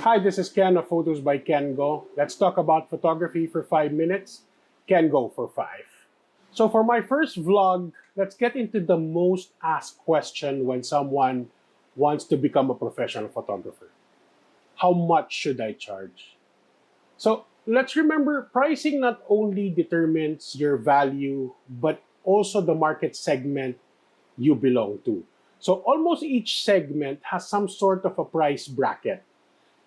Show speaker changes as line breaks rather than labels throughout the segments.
Hi, this is Ken of Photos by Ken Go. Let's talk about photography for 5 minutes. Ken Go for 5. So for my first vlog, let's get into the most asked question when someone wants to become a professional photographer. How much should I charge? So let's remember, pricing not only determines your value, but also the market segment you belong to. So almost each segment has some sort of a price bracket.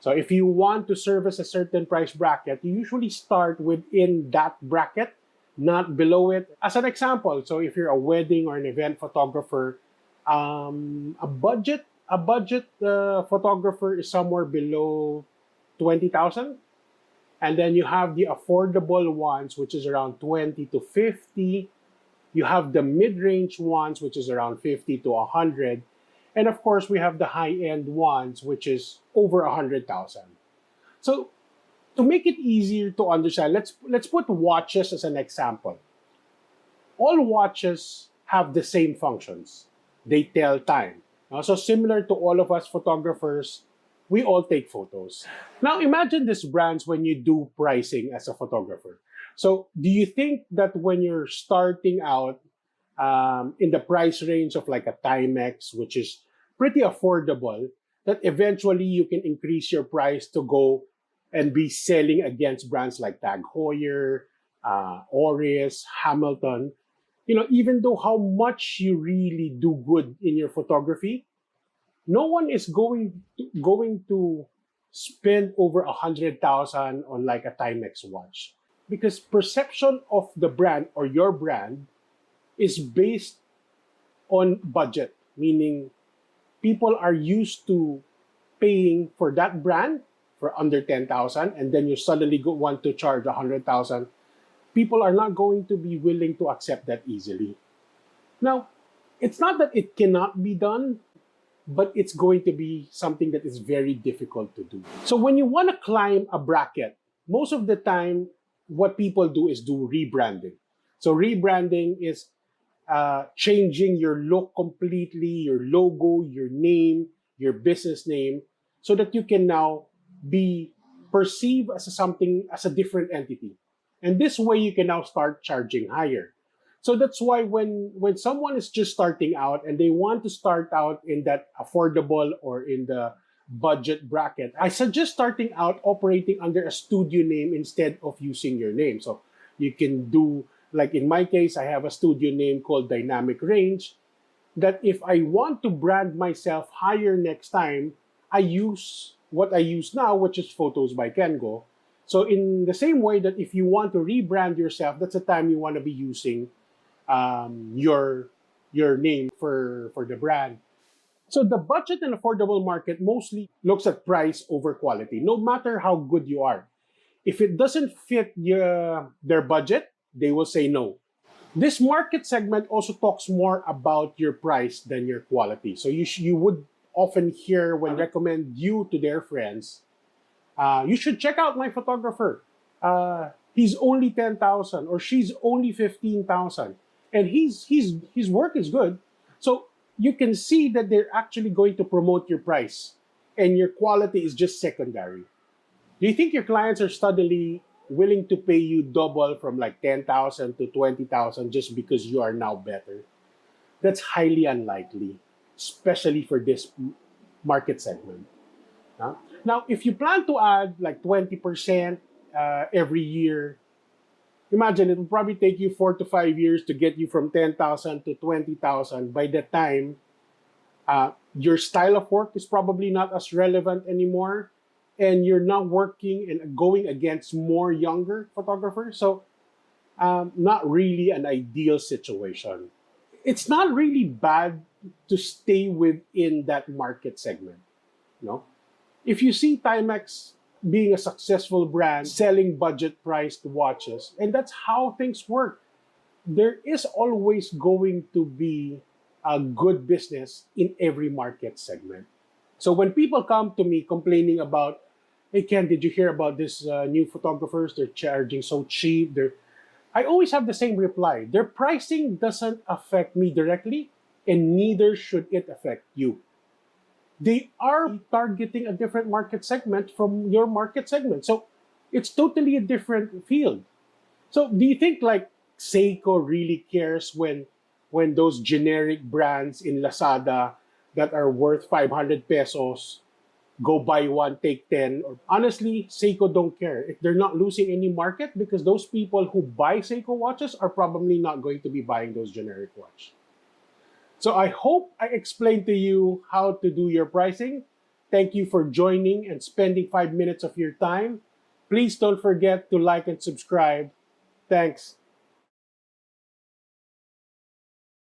So if you want to service a certain price bracket, you usually start within that bracket, not below it. As an example, so if you're a wedding or an event photographer, a budget photographer is somewhere below 20,000, and then you have the affordable ones, which is around 20 to 50. You have the mid-range ones, which is around 50 to 100. And of course, we have the high-end ones, which is over 100,000. So to make it easier to understand, let's put watches as an example. All watches have the same functions. They tell time. So similar to all of us photographers, we all take photos. Now imagine these brands when you do pricing as a photographer. So do you think that when you're starting out in the price range of like a Timex, which is pretty affordable, that eventually you can increase your price to go and be selling against brands like Tag Heuer, Oris, Hamilton? Even though how much you really do good in your photography, no one is going to spend over 100,000 on like a Timex watch, because perception of the brand or your brand is based on budget, meaning people are used to paying for that brand for under 10,000, and then you suddenly want to charge 100,000. People are not going to be willing to accept that easily. Now, it's not that it cannot be done, but it's going to be something that is very difficult to do. So when you want to climb a bracket, most of the time, what people do is do rebranding. So rebranding is changing your look completely, your logo, your name, your business name, so that you can now be perceived as a different entity. And this way you can now start charging higher. So that's why when someone is just starting out and they want to start out in that affordable or in the budget bracket, I suggest starting out operating under a studio name instead of using your name. So you can do, like in my case, I have a studio name called Dynamic Range, that if I want to brand myself higher next time, I use what I use now, which is Photos by Kengo. So in the same way that if you want to rebrand yourself, that's the time you want to be using your name for the brand. So the budget and affordable market mostly looks at price over quality, no matter how good you are. If it doesn't fit their budget, they will say no. This market segment also talks more about your price than your quality. So you would often hear when recommend you to their friends, you should check out my photographer. He's only 10,000 or she's only 15,000, and his work is good. So you can see that they're actually going to promote your price, and your quality is just secondary. Do you think your clients are suddenly willing to pay you double from like 10,000 to 20,000 just because you are now better? That's highly unlikely, especially for this market segment. Huh? Now, if you plan to add like 20% every year, imagine it will probably take you 4 to 5 years to get you from 10,000 to 20,000. By the time your style of work is probably not as relevant anymore, and you're now working and going against more younger photographers. So, not really an ideal situation. It's not really bad to stay within that market segment. No, if you see Timex being a successful brand selling budget priced watches, and that's how things work, there is always going to be a good business in every market segment. So when people come to me complaining about, hey Ken, did you hear about this new photographers? They're charging so cheap. I always have the same reply. Their pricing doesn't affect me directly, and neither should it affect you. they are targeting a different market segment from your market segment. So it's totally a different field. So do you think like Seiko really cares when those generic brands in Lazada that are worth 500 pesos go buy one take 10? Or honestly, Seiko don't care. If they're not losing any market because those people who buy Seiko watches are probably not going to be buying those generic watch. So I hope I explained to you how to do your pricing. Thank you for joining and spending 5 minutes of your time. Please don't forget to like and subscribe. Thanks.